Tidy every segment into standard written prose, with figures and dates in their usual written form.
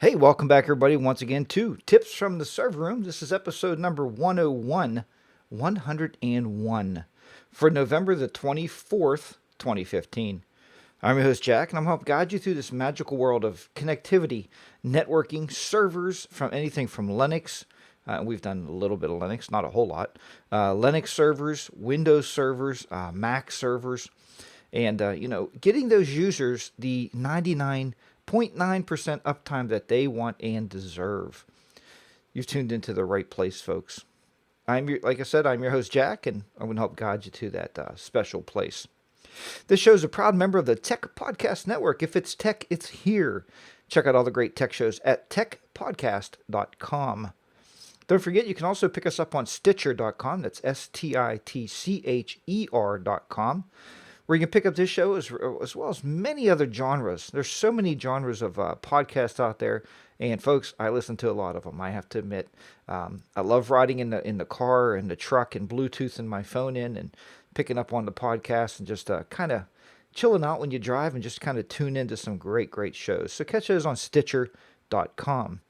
Hey, welcome back, everybody, once again to Tips from the Server Room. This is episode number 101 for November the 24th, 2015. I'm your host, Jack, and I'm going to guide you through this magical world of connectivity, networking, servers, from anything from Linux. We've done a little bit of Linux, not a whole lot. Linux servers, Windows servers, Mac servers, and getting those users the 99.9% uptime that they want and deserve. You've tuned into the right place, folks. Like I said, I'm your host, Jack, and I'm going to help guide you to that special place. This show is a proud member of the Tech Podcast Network. If it's tech, it's here. Check out all the great tech shows at techpodcast.com. Don't forget, you can also pick us up on Stitcher.com. That's STITCHER.com, where you can pick up this show as well as many other genres. There's so many genres of podcasts out there, and folks, I listen to a lot of them. I have to admit, I love riding in the car and the truck and Bluetooth and my phone in and picking up on the podcast and just kind of chilling out when you drive and just kind of tune into some great shows. So catch those on Stitcher.com.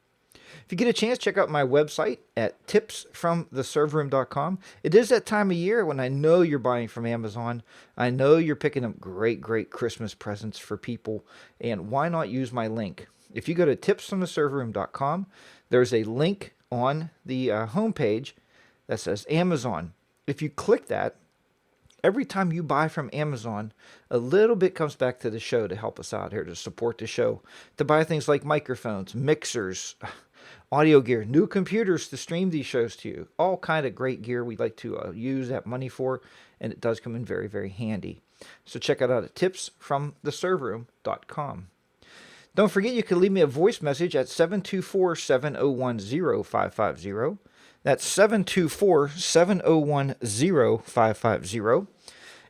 If you get a chance, check out my website at tipsfromtheserverroom.com. It is that time of year when I know you're buying from Amazon. I know you're picking up great Christmas presents for people. And why not use my link? If you go to tipsfromtheserverroom.com, there's a link on the homepage that says Amazon. If you click that, every time you buy from Amazon, a little bit comes back to the show to help us out here, to support the show, to buy things like microphones, mixers, audio gear, new computers to stream these shows to you. All kind of great gear we like to use that money for, and it does come in very handy. So check it out at tipsfromtheserverroom.com. Don't forget, you can leave me a voice message at 724-701-0550. That's 724-701-0550.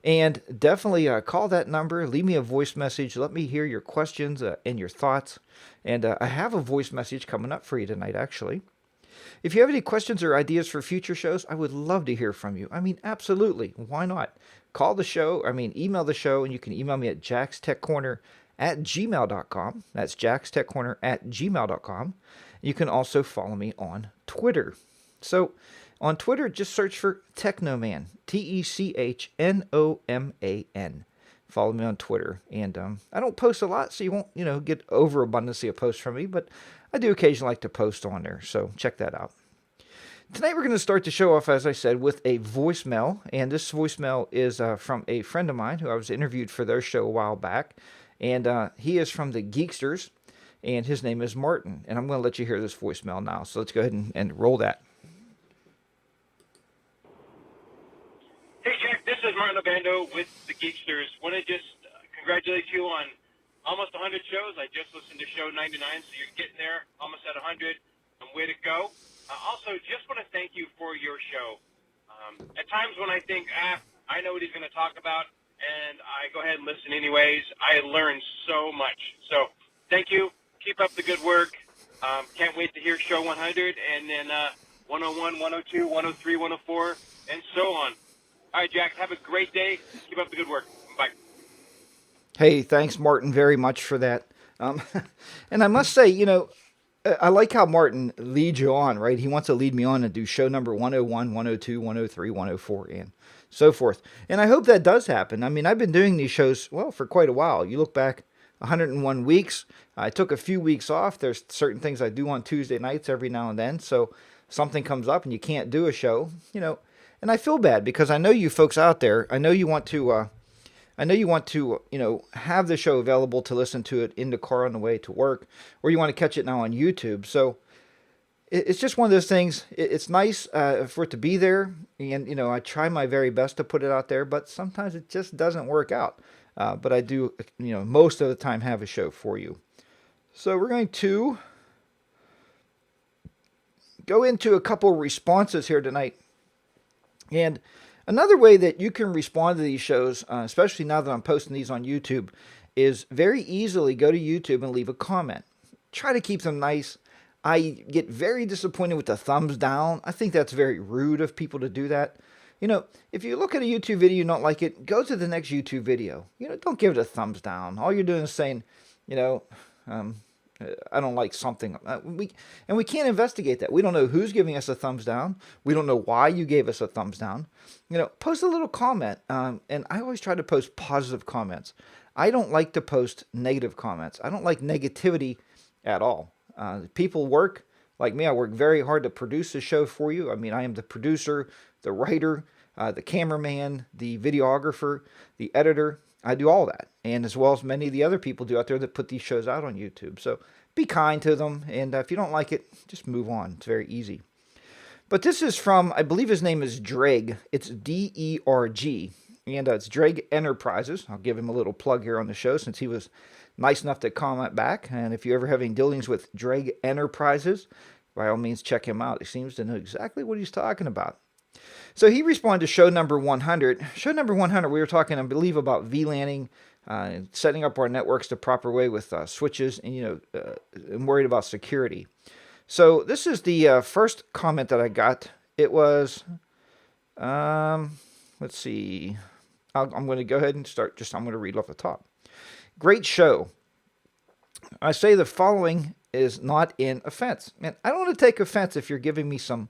And definitely call that number, leave me a voice message, let me hear your questions and your thoughts. And I have a voice message coming up for you tonight, actually. If you have any questions or ideas for future shows, I would love to hear from you. I mean, absolutely. Why not? Email the show, and you can email me at jackstechcorner@gmail.com. That's jackstechcorner@gmail.com. You can also follow me on Twitter. So on Twitter, just search for Technoman, TECHNOMAN. Follow me on Twitter. And I don't post a lot, so you won't, get overabundance of posts from me, but I do occasionally like to post on there, so check that out. Tonight we're going to start the show off, as I said, with a voicemail, and this voicemail is from a friend of mine who I was interviewed for their show a while back, and he is from the Geeksters, and his name is Martin, and I'm going to let you hear this voicemail now, so let's go ahead and roll that. Hey, Jack, this is Martin Obando with the Geeksters. Want to just congratulate you on almost 100 shows. I just listened to show 99, so you're getting there, almost at 100. Way to go. Also, just want to thank you for your show. At times when I think, I know what he's going to talk about, and I go ahead and listen anyways, I learn so much. So thank you. Keep up the good work. Can't wait to hear show 100, and then 101, 102, 103, 104, and so on. All right, Jack, have a great day. Keep up the good work. Bye. Hey, thanks, Martin, very much for that. And I must say, I like how Martin leads you on, right? He wants to lead me on and do show number 101, 102, 103, 104, and so forth. And I hope that does happen. I mean, I've been doing these shows, for quite a while. You look back 101 weeks. I took a few weeks off. There's certain things I do on Tuesday nights every now and then. So something comes up and you can't do a show, and I feel bad because I know you folks out there. I know you want to have the show available to listen to it in the car on the way to work, or you want to catch it now on YouTube. So it's just one of those things. It's nice for it to be there, and I try my very best to put it out there, but sometimes it just doesn't work out. But I do, most of the time have a show for you. So we're going to go into a couple responses here tonight. And another way that you can respond to these shows, especially now that I'm posting these on YouTube, is very easily go to YouTube and leave a comment. Try to keep them nice. I get very disappointed with the thumbs down. I think that's very rude of people to do that. If you look at a YouTube video and don't like it, go to the next YouTube video. Don't give it a thumbs down. All you're doing is saying, I don't like something. We can't investigate that. We don't know who's giving us a thumbs down. We don't know why you gave us a thumbs down. Post a little comment. And I always try to post positive comments. I don't like to post negative comments. I don't like negativity at all. People work like me. I work very hard to produce a show for you. I mean, I am the producer, the writer, the cameraman, the videographer, the editor. I do all that, and as well as many of the other people do out there that put these shows out on YouTube. So be kind to them, and if you don't like it, just move on. It's very easy. But this is from, I believe his name is Dreg. It's DERG, and it's Dreg Enterprises. I'll give him a little plug here on the show since he was nice enough to comment back. And if you ever have any dealings with Dreg Enterprises, by all means, check him out. He seems to know exactly what he's talking about. So he responded to show number 100. Show number 100, we were talking, I believe, about VLANing, setting up our networks the proper way with switches, and I'm worried about security. So this is the first comment that I got. It was, let's see. I'm going to go ahead and start. I'm going to read off the top. Great show. I say the following is not in offense. And I don't want to take offense if you're giving me some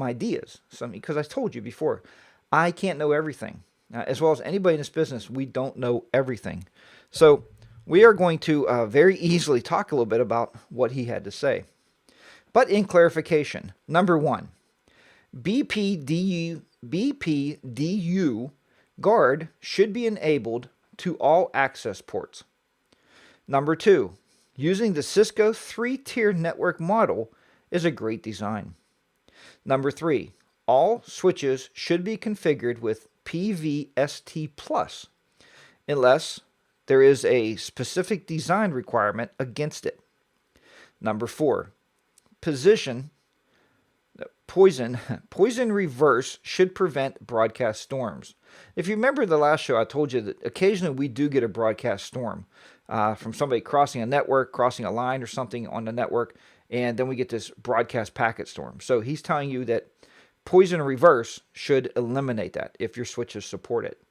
ideas, because I told you before, I can't know everything. As well as anybody in this business, we don't know everything. So we are going to very easily talk a little bit about what he had to say. But in clarification, number one, BPDU guard should be enabled to all access ports. Number two, using the Cisco 3-tier network model is a great design. Number three, all switches should be configured with PVST Plus, unless there is a specific design requirement against it. Number four, poison reverse should prevent broadcast storms. If you remember the last show, I told you that occasionally we do get a broadcast storm from somebody crossing a network, crossing a line or something on the network, and then we get this broadcast packet storm. So he's telling you that poison reverse should eliminate that if your switches support it.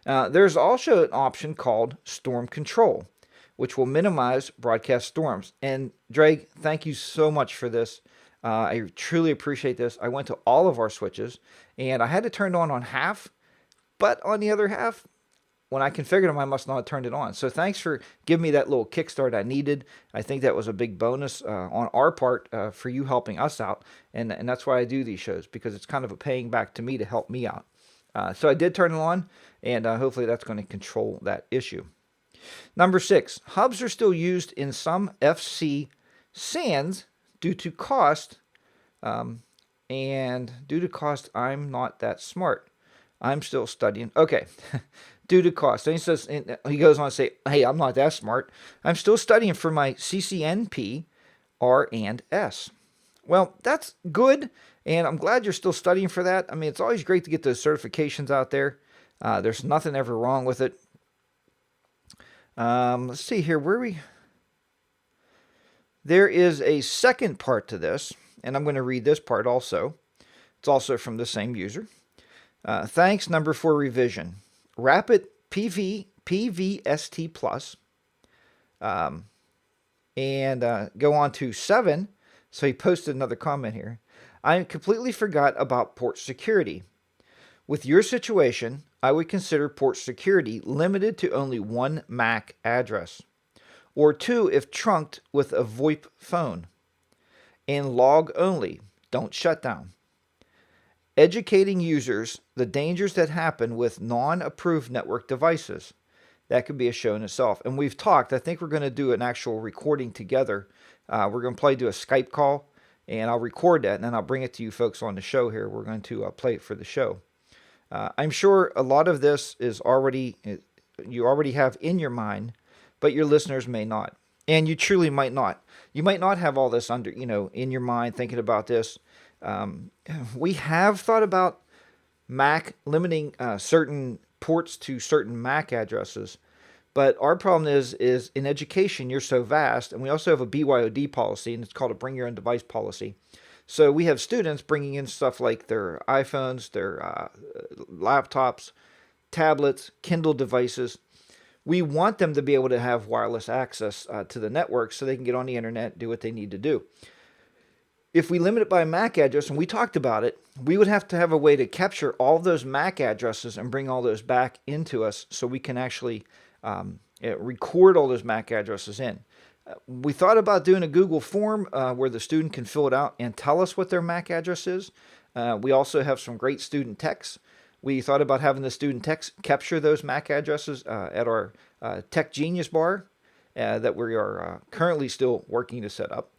There's also an option called storm control, which will minimize broadcast storms. And Drake, thank you so much for this. I truly appreciate this. I went to all of our switches, and I had to turn it on half, but on the other half, when I configured them, I must not have turned it on. So thanks for giving me that little kickstart I needed. I think that was a big bonus on our part for you helping us out. And that's why I do these shows, because it's kind of a paying back to me to help me out. So I did turn it on, and hopefully that's going to control that issue. Number six, hubs are still used in some FC SANs due to cost. And due to cost, I'm not that smart. I'm still studying. Okay. Due to cost. And he goes on to say, hey, I'm not that smart. I'm still studying for my CCNP, R, and S. Well, that's good, and I'm glad you're still studying for that. I mean, it's always great to get those certifications out there. There's nothing ever wrong with it. Let's see here. There is a second part to this, and I'm going to read this part also. It's also from the same user. Thanks, number 4 revision. Rapid PVST Plus. And go on to 7. So he posted another comment here. I completely forgot about port security. With your situation, I would consider port security limited to only one MAC address, or 2 if trunked with a VoIP phone, and log only, don't shut down. Educating users the dangers that happen with non-approved network devices. That could be a show in itself. And we've talked, I think we're going to do an actual recording together. We're going to do a Skype call, and I'll record that, and then I'll bring it to you folks on the show here. We're going to play it for the show. I'm sure a lot of this is you already have in your mind, but your listeners may not. And you truly might not. You might not have all this in your mind thinking about this. We have thought about MAC limiting certain ports to certain MAC addresses, but our problem is in education you're so vast, and we also have a BYOD policy, and it's called a bring your own device policy. So we have students bringing in stuff like their iPhones, their laptops, tablets, Kindle devices. We want them to be able to have wireless access to the network so they can get on the internet, do what they need to do. If we limit it by MAC address, and we talked about it, we would have to have a way to capture all those MAC addresses and bring all those back into us so we can actually record all those MAC addresses in. We thought about doing a Google form where the student can fill it out and tell us what their MAC address is. We also have some great student texts. We thought about having the student text capture those MAC addresses at our Tech Genius bar that we are currently still working to set up.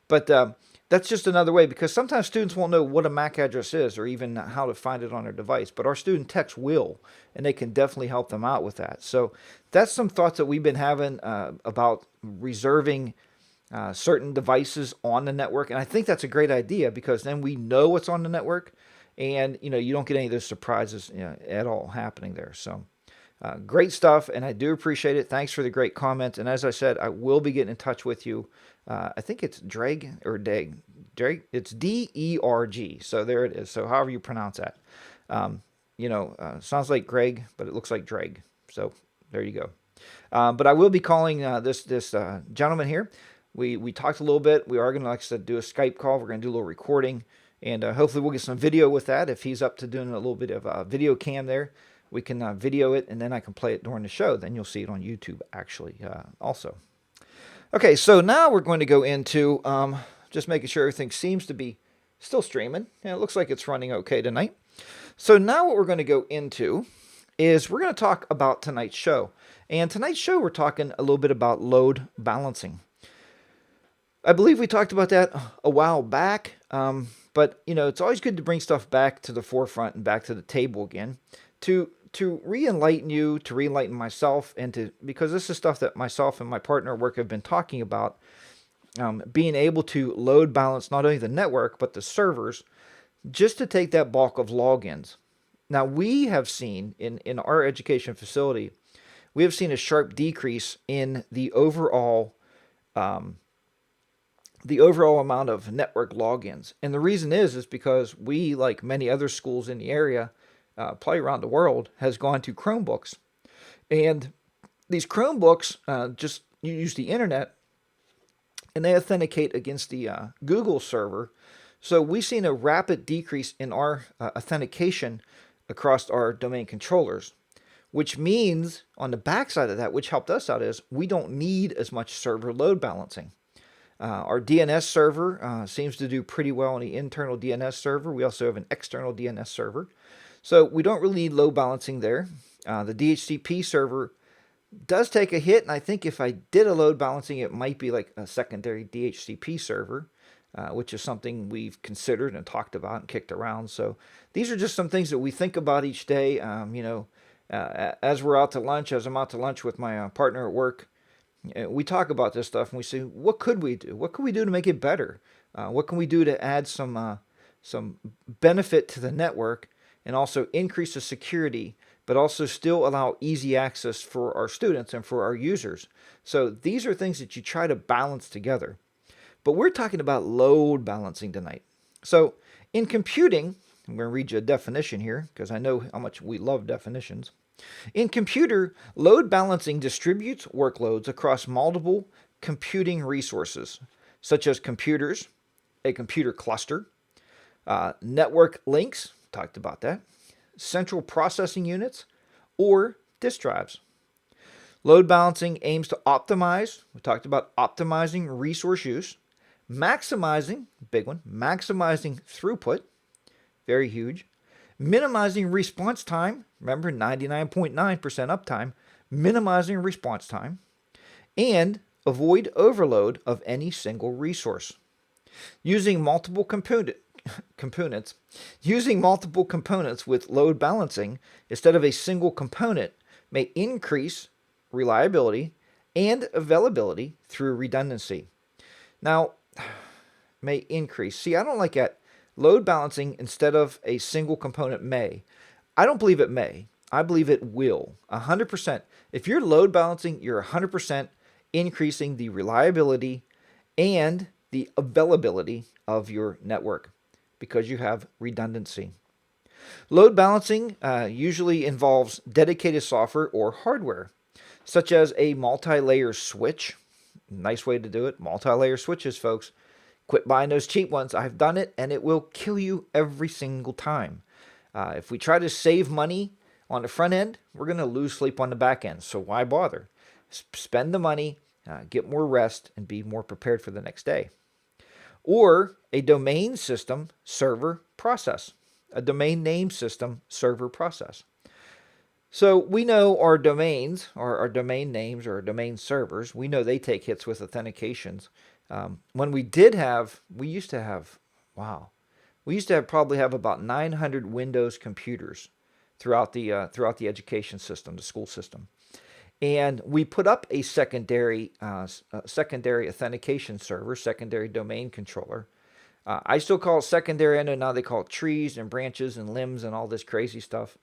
But that's just another way, because sometimes students won't know what a MAC address is or even how to find it on their device, but our student text will, and they can definitely help them out with that. So that's some thoughts that we've been having about reserving certain devices on the network, and I think that's a great idea, because then we know what's on the network, and you don't get any of those surprises at all happening there. So great stuff, and I do appreciate it. Thanks for the great comment. And as I said, I will be getting in touch with you. I think it's Dreg or Deg. Dreg. It's DERG. So there it is. So however you pronounce that. Sounds like Greg, but it looks like Dreg. So there you go. But I will be calling this gentleman here. We talked a little bit. We are going to, like I said, do a Skype call. We're going to do a little recording, and hopefully we'll get some video with that. If he's up to doing a little bit of video cam there, we can video it, and then I can play it during the show. Then you'll see it on YouTube, actually, also. Okay, so now we're going to go into just making sure everything seems to be still streaming. And it looks like it's running okay tonight. So now what we're going to go into is we're going to talk about tonight's show. And tonight's show, we're talking a little bit about load balancing. I believe we talked about that a while back, but it's always good to bring stuff back to the forefront and back to the table again to re-enlighten you, to re-enlighten myself, and because this is stuff that myself and my partner at work have been talking about, being able to load balance not only the network but the servers, just to take that bulk of logins. Now we have seen in our education facility, we have seen a sharp decrease in the overall amount of network logins. And the reason is because we, like many other schools in the area, probably around the world, has gone to Chromebooks. And these Chromebooks just use the internet, and they authenticate against the Google server. So we've seen a rapid decrease in our authentication across our domain controllers, which means on the backside of that, which helped us out, is we don't need as much server load balancing. Our DNS server seems to do pretty well on the internal DNS server. We also have an external DNS server. So we don't really need load balancing there. The DHCP server does take a hit, and I think if I did a load balancing, it might be like a secondary DHCP server, which is something we've considered and talked about and kicked around. So these are just some things that we think about each day. As we're out to lunch, as I'm out to lunch with my partner at work, we talk about this stuff, and we say, what could we do? What can we do to make it better? What can we do to add some benefit to the network and also increase the security, but also still allow easy access for our students and for our users? So these are things that you try to balance together. But we're talking about load balancing tonight. So in computing, I'm going to read you a definition here because I know how much we love definitions. In computer, load balancing distributes workloads across multiple computing resources, such as computers, a computer cluster, network links, talked about that, central processing units, or disk drives. Load balancing aims to optimize, we talked about optimizing resource use, maximizing, big one, maximizing throughput, very huge, minimizing response time, remember 99.9% uptime, minimizing response time, and avoid overload of any single resource. Using multiple components with load balancing instead of a single component may increase reliability and availability through redundancy. Now, may increase. See, I don't like that. Load balancing instead of a single component may. I don't believe it may. I believe it will. 100%. If you're load balancing, you're 100% increasing the reliability and the availability of your network because you have redundancy. Load balancing usually involves dedicated software or hardware. such as a multi-layer switch. Nice way to do it. Multi-layer switches, folks. Quit buying those cheap ones. I've done it, and it will kill you every single time. If we try to save money on the front end, we're going to lose sleep on the back end. So why bother? Spend the money, get more rest, and be more prepared for the next day. Or a domain system server process. A domain name system server process. So we know our domains, or our domain names, or our domain servers, we know they take hits with authentications. When we used to have, wow, we used to probably have about 900 Windows computers throughout the education system, the school system, and we put up a secondary authentication server, secondary domain controller. I still call it secondary. I know now they call it trees and branches and limbs and all this crazy stuff.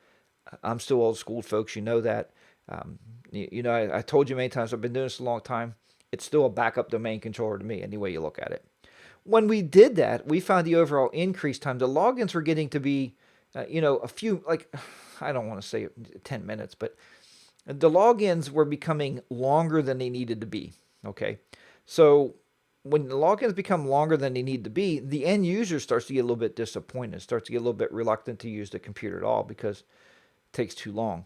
I'm still old school, folks. You know that. I told you many times I've been doing this a long time. It's still a backup domain controller to me, any way you look at it. When we did that, we found the overall increase time. The logins were getting to be, a few, like, I don't want to say 10 minutes, but the logins were becoming longer than they needed to be. Okay. So when the logins become longer than they need to be, the end user starts to get a little bit disappointed, starts to get a little bit reluctant to use the computer at all because takes too long.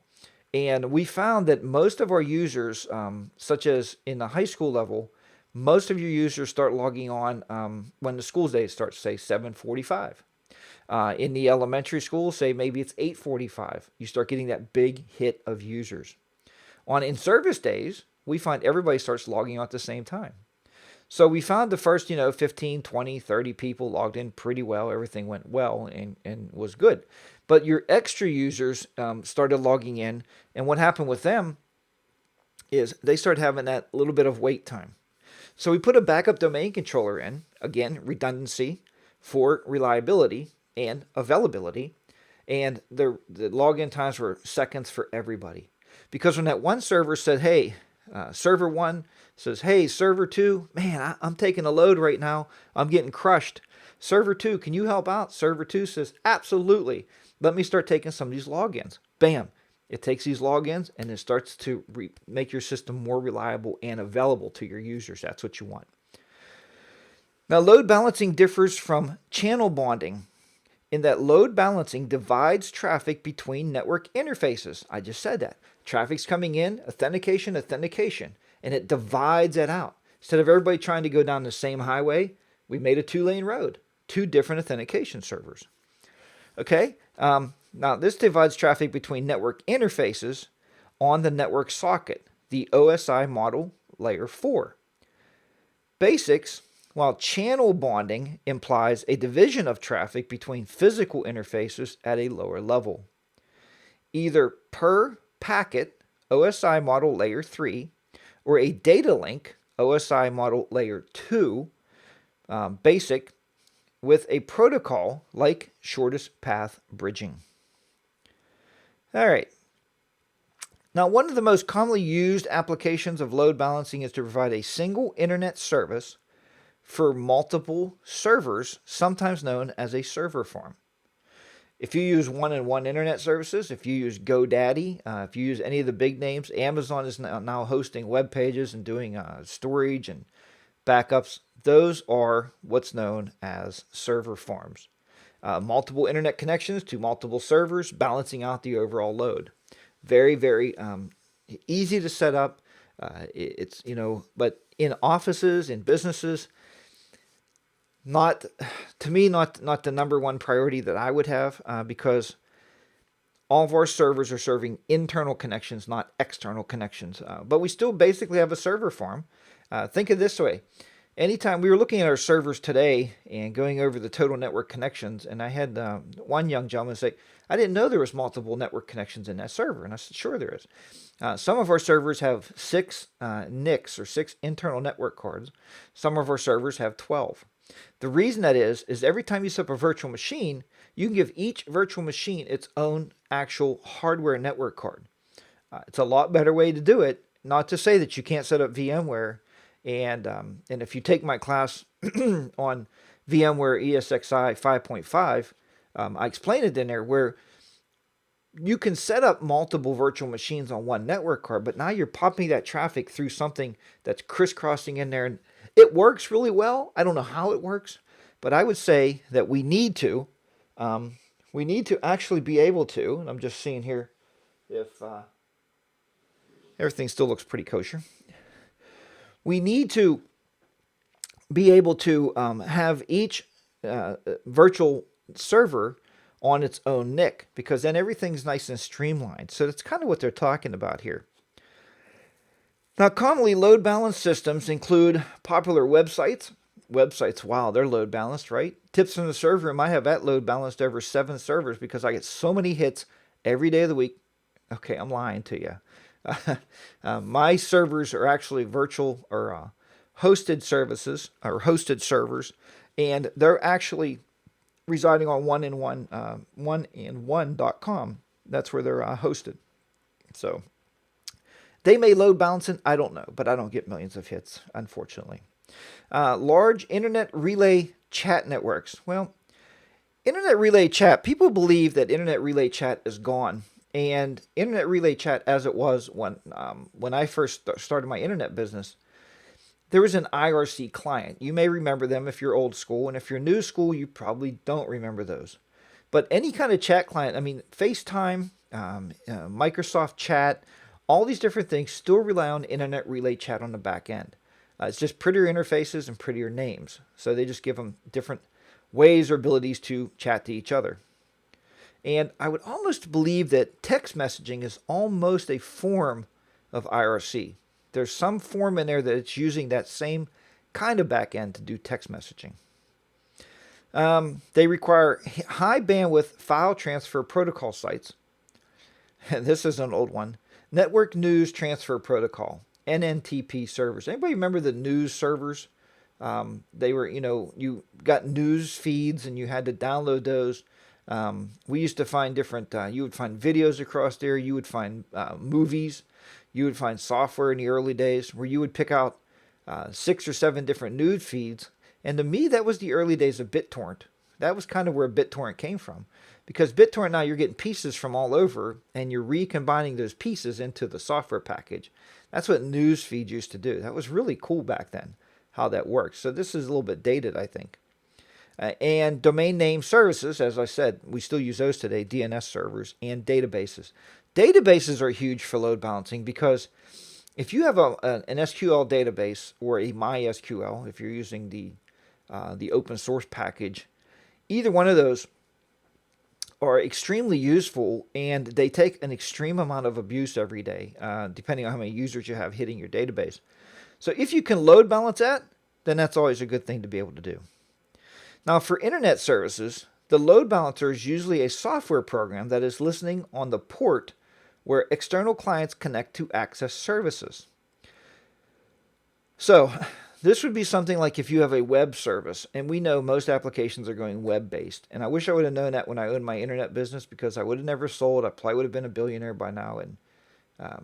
And we found that most of our users, such as in the high school level, most of your users start logging on when the school day starts, say 7:45. In the elementary school, say maybe it's 8:45. You start getting that big hit of users. On in-service days, we find everybody starts logging on at the same time. So we found the first, 15, 20, 30 people logged in pretty well. Everything went well and was good. But your extra users started logging in. And what happened with them is they started having that little bit of wait time. So we put a backup domain controller in, again, redundancy for reliability and availability. And the login times were seconds for everybody. Because when that one server said, hey, server 1 says, hey, server 2, man, I'm taking a load right now. I'm getting crushed. Server 2, can you help out? Server 2 says, absolutely. Let me start taking some of these logins. Bam. It takes these logins and it starts to make your system more reliable and available to your users. That's what you want. Now, load balancing differs from channel bonding in that load balancing divides traffic between network interfaces. I just said that. Traffic's coming in, authentication, and it divides it out. Instead of everybody trying to go down the same highway, we made a 2-lane road, 2 different authentication servers. Okay, now this divides traffic between network interfaces on the network socket, the OSI model layer 4. Basics, while channel bonding implies a division of traffic between physical interfaces at a lower level. Either per packet, OSI model layer 3, or a data link, OSI model layer 2, basic, with a protocol like shortest path bridging. All right. Now, one of the most commonly used applications of load balancing is to provide a single internet service for multiple servers, sometimes known as a server farm. If you use one-on-one internet services, if you use GoDaddy, if you use any of the big names, Amazon is now hosting web pages and doing storage and backups. Those are what's known as server farms. Multiple internet connections to multiple servers, balancing out the overall load. Very, very easy to set up. But in offices, in businesses, not the number one priority that I would have, because all of our servers are serving internal connections, not external connections. But we still basically have a server farm. Think of it this way. Anytime we were looking at our servers today and going over the total network connections, and I had one young gentleman say, I didn't know there was multiple network connections in that server. And I said, sure there is. Some of our servers have 6 NICs, or 6 internal network cards. Some of our servers have 12. The reason that is every time you set up a virtual machine, you can give each virtual machine its own actual hardware network card. It's a lot better way to do it. Not to say that you can't set up VMware. And if you take my class on VMware ESXi 5.5, I explain it in there where you can set up multiple virtual machines on one network card, but now you're popping that traffic through something that's crisscrossing in there. And it works really well. I don't know how it works, but I would say that um, we need to actually be able to, and I'm just seeing here if everything still looks pretty kosher. We need to be able to have each virtual server on its own NIC, because then everything's nice and streamlined. So that's kind of what they're talking about here. Now, commonly load balanced systems include popular websites. Websites, wow, they're load balanced, right? Tips from the server room, I have that load balanced over 7 servers because I get so many hits every day of the week. Okay, I'm lying to you. My servers are actually virtual or hosted services or hosted servers, and they're actually residing on one-in-one.com. That's where they're hosted. So they may load balancing, I don't know, but I don't get millions of hits, unfortunately. Large internet relay chat networks. Well, internet relay chat, people believe that internet relay chat is gone. And internet relay chat, as it was when I first started my internet business, there was an IRC client. You may remember them if you're old school, and if you're new school, you probably don't remember those. But any kind of chat client, I mean, FaceTime, Microsoft Chat, all these different things still rely on internet relay chat on the back end. It's just prettier interfaces and prettier names. So they just give them different ways or abilities to chat to each other. And I would almost believe that text messaging is almost a form of IRC. There's some form in there that it's using that same kind of back end to do text messaging. They require high bandwidth file transfer protocol sites. This is an old one. Network News Transfer Protocol, NNTP servers. Anybody remember the news servers? They were, you got news feeds and you had to download those. We used to find different, you would find videos across there. You would find movies. You would find software in the early days where you would pick out 6 or 7 different news feeds. And to me, that was the early days of BitTorrent. That was kind of where BitTorrent came from. Because BitTorrent now, you're getting pieces from all over, and you're recombining those pieces into the software package. That's what news feeds used to do. That was really cool back then, how that works. So this is a little bit dated, I think. And domain name services, as I said, we still use those today, DNS servers and databases. Databases are huge for load balancing because if you have an SQL database or a MySQL, if you're using the open source package, either one of those are extremely useful, and they take an extreme amount of abuse every day, depending on how many users you have hitting your database. So if you can load balance that, then that's always a good thing to be able to do. Now, for internet services, the load balancer is usually a software program that is listening on the port where external clients connect to access services. So this would be something like if you have a web service, and we know most applications are going web-based. And I wish I would have known that when I owned my internet business, because I would have never sold. I probably would have been a billionaire by now, and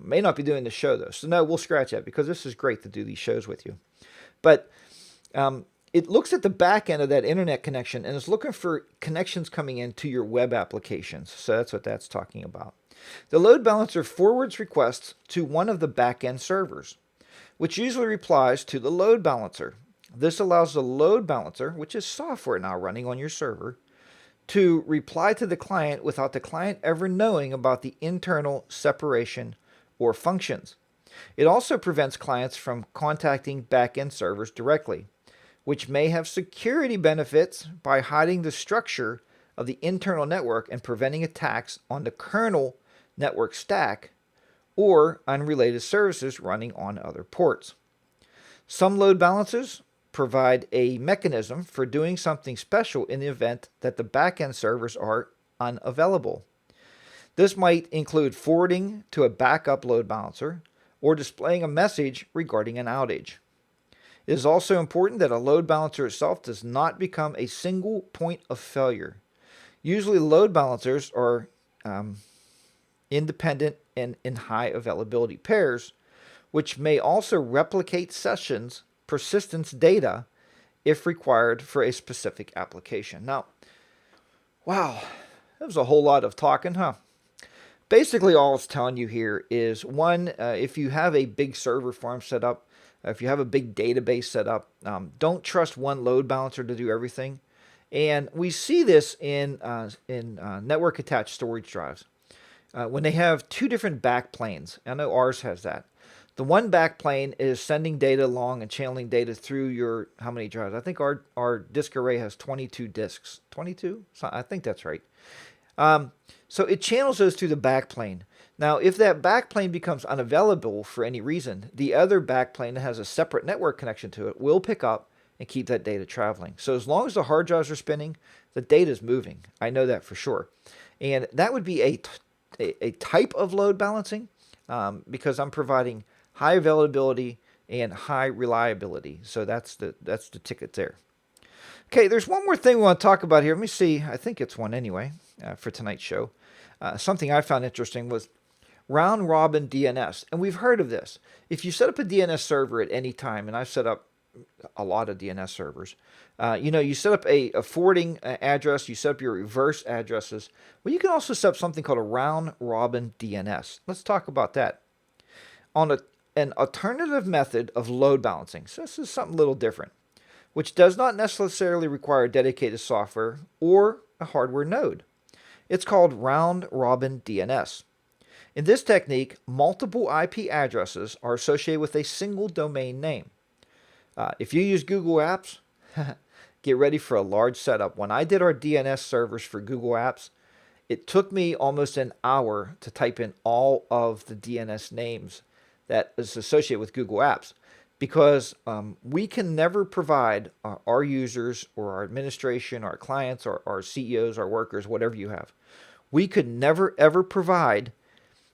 may not be doing the show, though. So no, we'll scratch that, because this is great to do these shows with you. But it looks at the back end of that internet connection, and it's looking for connections coming into your web applications. So that's what that's talking about. The load balancer forwards requests to one of the back end servers, which usually replies to the load balancer. This allows the load balancer, which is software now running on your server, to reply to the client without the client ever knowing about the internal separation or functions. It also prevents clients from contacting back-end servers directly, which may have security benefits by hiding the structure of the internal network and preventing attacks on the kernel network stack or unrelated services running on other ports. Some load balancers provide a mechanism for doing something special in the event that the backend servers are unavailable. This might include forwarding to a backup load balancer or displaying a message regarding an outage. It is also important that a load balancer itself does not become a single point of failure. Usually load balancers are independent and in high availability pairs, which may also replicate sessions persistence data if required for a specific application. Now, wow, that was a whole lot of talking, huh? Basically, all it's telling you here is one, if you have a big server farm set up, if you have a big database set up, don't trust one load balancer to do everything. And we see this in network attached storage drives. When they have two different backplanes, I know ours has that. The one backplane is sending data along and channeling data through your, how many drives? I think our disk array has 22 disks. 22? I think that's right. So it channels those through the backplane. Now, if that backplane becomes unavailable for any reason, the other backplane that has a separate network connection to it will pick up and keep that data traveling. So as long as the hard drives are spinning, the data is moving. I know that for sure. And that would be a type of load balancing because I'm providing high availability and high reliability. So that's the ticket there. Okay, there's one more thing we want to talk about here. Let me see. I think it's one anyway for tonight's show. Something I found interesting was round robin DNS. And we've heard of this. If you set up a DNS server at any time, and I've set up a lot of DNS servers, you set up a forwarding address, you set up your reverse addresses. Well, you can also set up something called a round robin DNS. Let's talk about that. On an alternative method of load balancing. So this is something a little different, which does not necessarily require dedicated software or a hardware node. It's called round robin DNS. In this technique, multiple IP addresses are associated with a single domain name. If you use Google Apps, get ready for a large setup. When I did our DNS servers for Google Apps, it took me almost an hour to type in all of the DNS names that is associated with Google Apps because we can never provide our users or our administration, our clients, or our CEOs, our workers, whatever you have. We could never, ever provide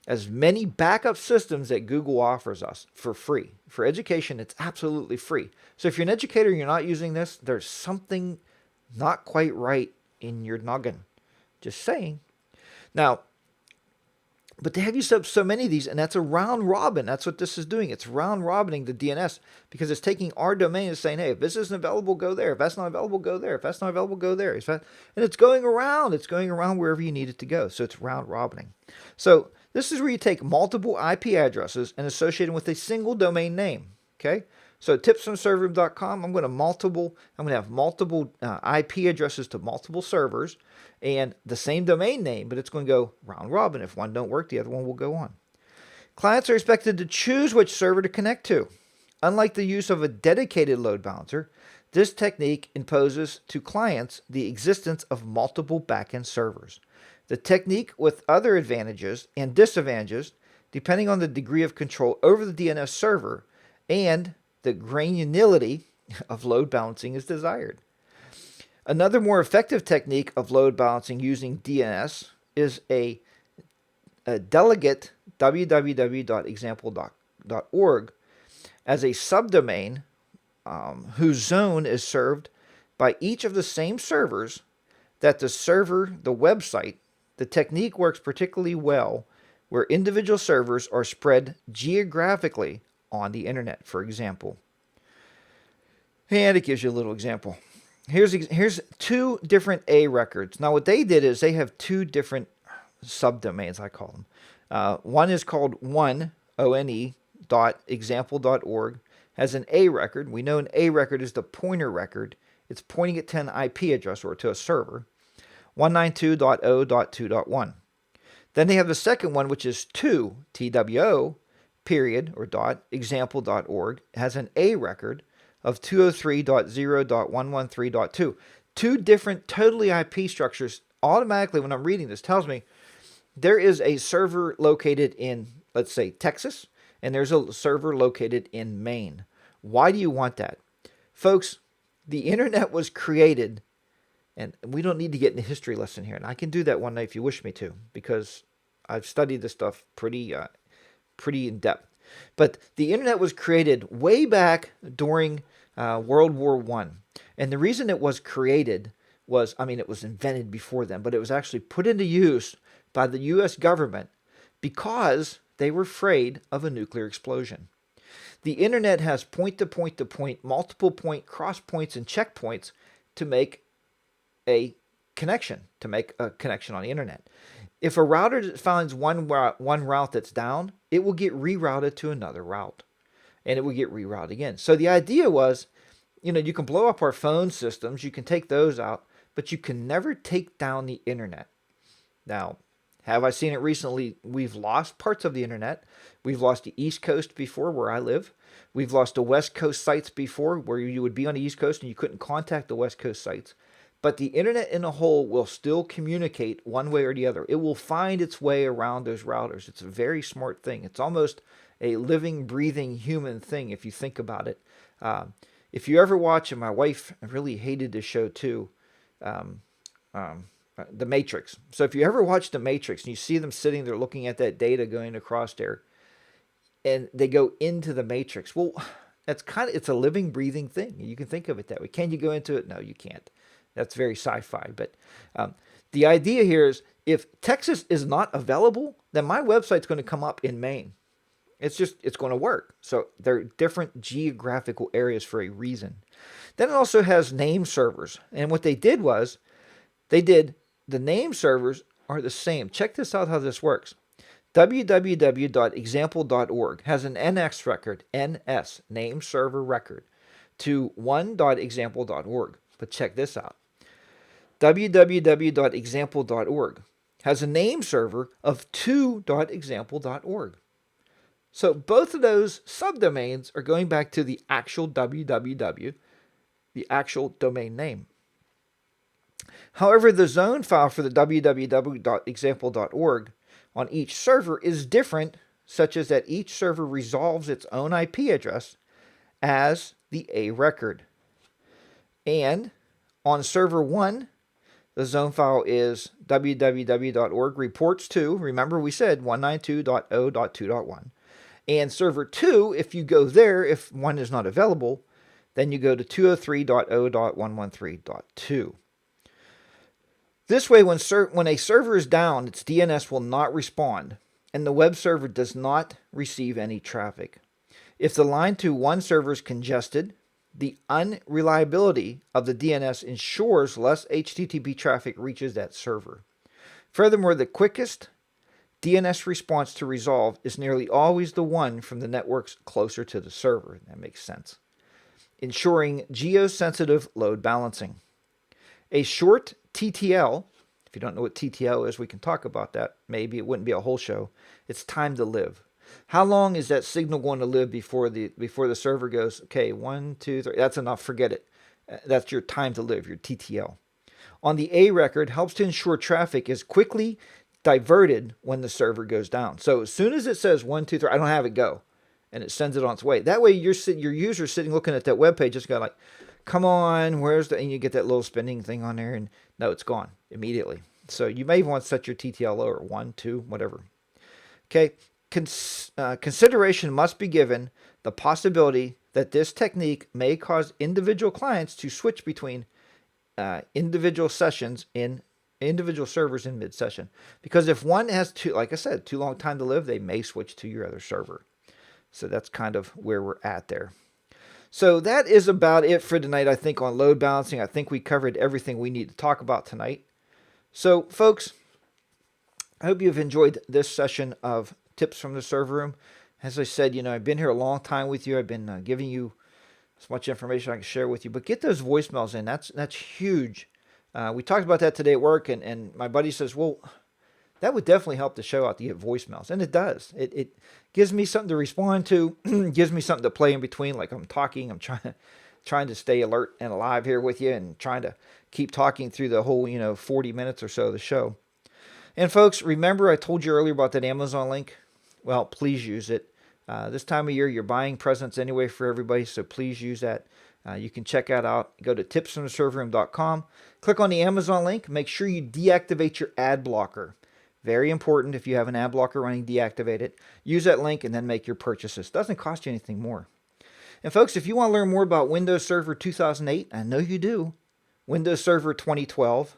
as many backup systems that Google offers us for free. For education, it's absolutely free. So if you're an educator and you're not using this, there's something not quite right in your noggin. Just saying. Now, but they have you set up so many of these, and that's a round robin. That's what this is doing. It's round robining the DNS because it's taking our domain and saying, hey, if this isn't available, go there. If that's not available, go there. If that's not available, go there. And it's going around. It's going around wherever you need it to go. So it's round robining. So this is where you take multiple IP addresses and associate them with a single domain name. Okay. So tipsfromserverroom.com, I'm going to have multiple IP addresses to multiple servers and the same domain name, but it's going to go round robin. If one don't work, the other one will go on. Clients are expected to choose which server to connect to. Unlike the use of a dedicated load balancer, this technique imposes to clients the existence of multiple backend servers. The technique with other advantages and disadvantages, depending on the degree of control over the DNS server and the granularity of load balancing is desired. Another more effective technique of load balancing using DNS is a delegate www.example.org as a subdomain whose zone is served by each of the same servers that the website. The technique works particularly well where individual servers are spread geographically on the internet, for example. And it gives you a little example. Here's two different A records. Now what they did is they have two different subdomains, I call them. One is called one.example.org, has an A record. We know an A record is the pointer record. It's pointing it to an IP address or to a server. 192.0.2.1. Then they have the second one, which is 2, TWO, period, or dot, example.org, has an A record of 203.0.113.2. Two different totally IP structures. Automatically, when I'm reading this, tells me there is a server located in, let's say, Texas, and there's a server located in Maine. Why do you want that? Folks, the internet was created, and we don't need to get in a history lesson here, and I can do that one night if you wish me to, because I've studied this stuff pretty in depth. But the internet was created way back during World War I. And the reason it was created was, it was invented before then, but it was actually put into use by the U.S. government because they were afraid of a nuclear explosion. The internet has point-to-point-to-point, multiple point, cross points, and checkpoints to make a connection on the internet. If a router finds one route that's down, it will get rerouted to another route, and it will get rerouted again. So the idea was, you can blow up our phone systems, you can take those out, but you can never take down the internet. Now, have I seen it recently? We've lost parts of the internet. We've lost the East Coast before, where I live. We've lost the West Coast sites before, where you would be on the East Coast and you couldn't contact the West Coast sites. But the internet in a whole will still communicate one way or the other. It will find its way around those routers. It's a very smart thing. It's almost a living, breathing human thing if you think about it. If you ever watch, and my wife really hated this show too, The Matrix. So if you ever watch The Matrix and you see them sitting there looking at that data going across there, and they go into the Matrix, well, it's a living, breathing thing. You can think of it that way. Can you go into it? No, you can't. That's very sci-fi. But the idea here is, if Texas is not available, then my website's going to come up in Maine. It's going to work. So they're different geographical areas for a reason. Then it also has name servers. And what they did was, the name servers are the same. Check this out how this works. www.example.org has an NS record, NS, name server record, to 1.example.org. But check this out. www.example.org has a name server of 2.example.org. So both of those subdomains are going back to the actual www, the actual domain name. However, the zone file for the www.example.org on each server is different, such as that each server resolves its own IP address as the A record. And on server 1, the zone file is www.org reports to, remember we said 192.0.2.1. And server 2, if you go there, if one is not available, then you go to 203.0.113.2. This way, when a server is down, its DNS will not respond, and the web server does not receive any traffic. If the line to one server is congested, the unreliability of the DNS ensures less HTTP traffic reaches that server. Furthermore, the quickest DNS response to resolve is nearly always the one from the networks closer to the server. That makes sense. Ensuring geo-sensitive load balancing. A short TTL, if you don't know what TTL is, we can talk about that. Maybe it wouldn't be a whole show. It's time to live. How long is that signal going to live before the server goes, okay, 1, 2, 3, that's enough, forget it. That's your time to live, your TTL. On the A record, helps to ensure traffic is quickly diverted when the server goes down. So as soon as it says 1, 2, 3, I don't have it, go, and it sends it on its way. That way your user sitting looking at that web page just got like, come on, and you get that little spinning thing on there, and no, it's gone immediately. So you may want to set your TTL lower, 1, 2, whatever. Okay, consideration must be given the possibility that this technique may cause individual clients to switch between individual sessions in individual servers in mid-session. Because if one has too long time to live, they may switch to your other server. So that's kind of where we're at there. So that is about it for tonight, I think, on load balancing. I think we covered everything we need to talk about tonight. So, folks, I hope you've enjoyed this session of Tips from the Server Room. As I said, I've been here a long time with you. I've been giving you as much information I can share with you. But get those voicemails in. That's huge. We talked about that today at work, and my buddy says, well, that would definitely help the show out to get voicemails. And it does. It gives me something to respond to, gives me something to play in between. Like I'm talking, I'm trying to stay alert and alive here with you and trying to keep talking through the whole, 40 minutes or so of the show. And folks, remember I told you earlier about that Amazon link? Well, please use it. This time of year, you're buying presents anyway for everybody, so please use that. You can check that out. Go to tipsfromtheserverroom.com. Click on the Amazon link. Make sure you deactivate your ad blocker. Very important. If you have an ad blocker running, deactivate it. Use that link and then make your purchases. Doesn't cost you anything more. And folks, if you want to learn more about Windows Server 2008, I know you do, Windows Server 2012,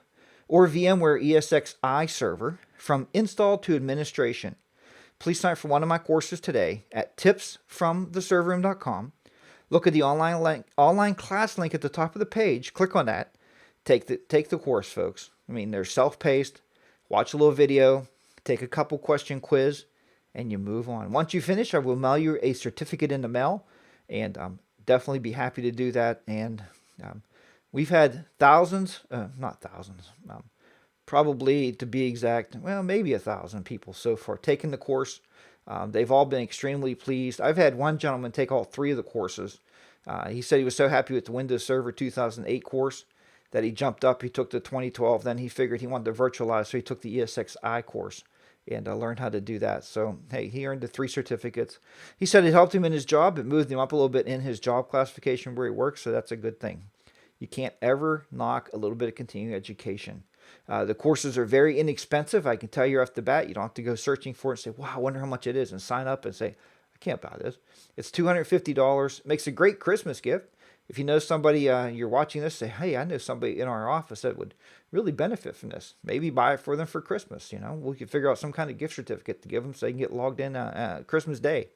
or VMware ESXi Server, from install to administration, please sign up for one of my courses today at tipsfromtheserverroom.com. Look at the online class link at the top of the page. Click on that. Take the course, folks. I mean, they're self-paced. Watch a little video. take a couple question quiz, and you move on. Once you finish, I will mail you a certificate in the mail, and definitely be happy to do that. And we've had thousands, not thousands, probably to be exact, well, maybe 1,000 people so far taking the course. They've all been extremely pleased. I've had one gentleman take all 3 of the courses. He said he was so happy with the Windows Server 2008 course that he jumped up. He took the 2012. Then he figured he wanted to virtualize, so he took the ESXi course and learned how to do that. So, hey, he earned the 3 certificates. He said it helped him in his job. It moved him up a little bit in his job classification where he works, so that's a good thing. You can't ever knock a little bit of continuing education. The courses are very inexpensive. I can tell you off the bat, you don't have to go searching for it and say, wow, I wonder how much it is, and sign up and say, I can't buy this. It's $250. Makes a great Christmas gift. If you know somebody, you're watching this, say, hey, I know somebody in our office that would really benefit from this. Maybe buy it for them for Christmas. We could figure out some kind of gift certificate to give them so they can get logged in Christmas Day.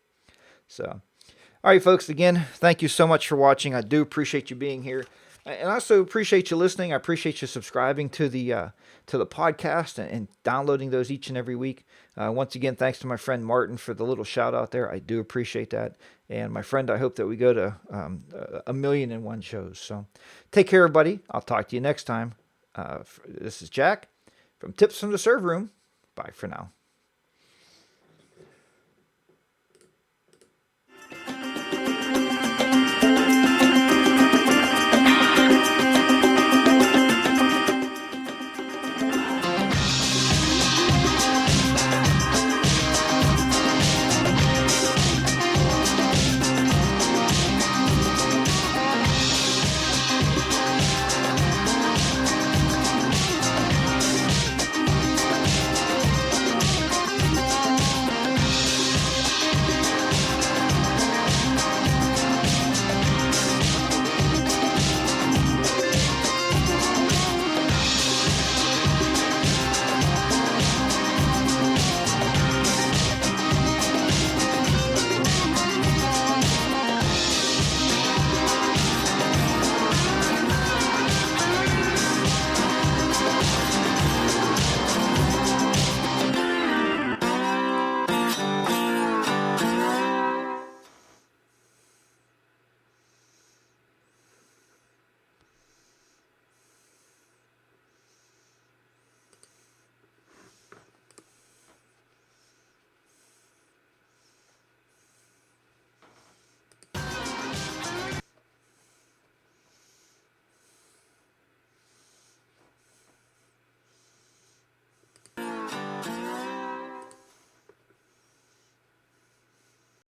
So, all right, folks, again, thank you so much for watching. I do appreciate you being here. And I also appreciate you listening. I appreciate you subscribing to the podcast and downloading those each and every week. Once again, thanks to my friend Martin for the little shout out there. I do appreciate that. And my friend, I hope that we go to 1,000,001 shows. So take care, everybody. I'll talk to you next time. This is Jack from Tips from the Server Room. Bye for now.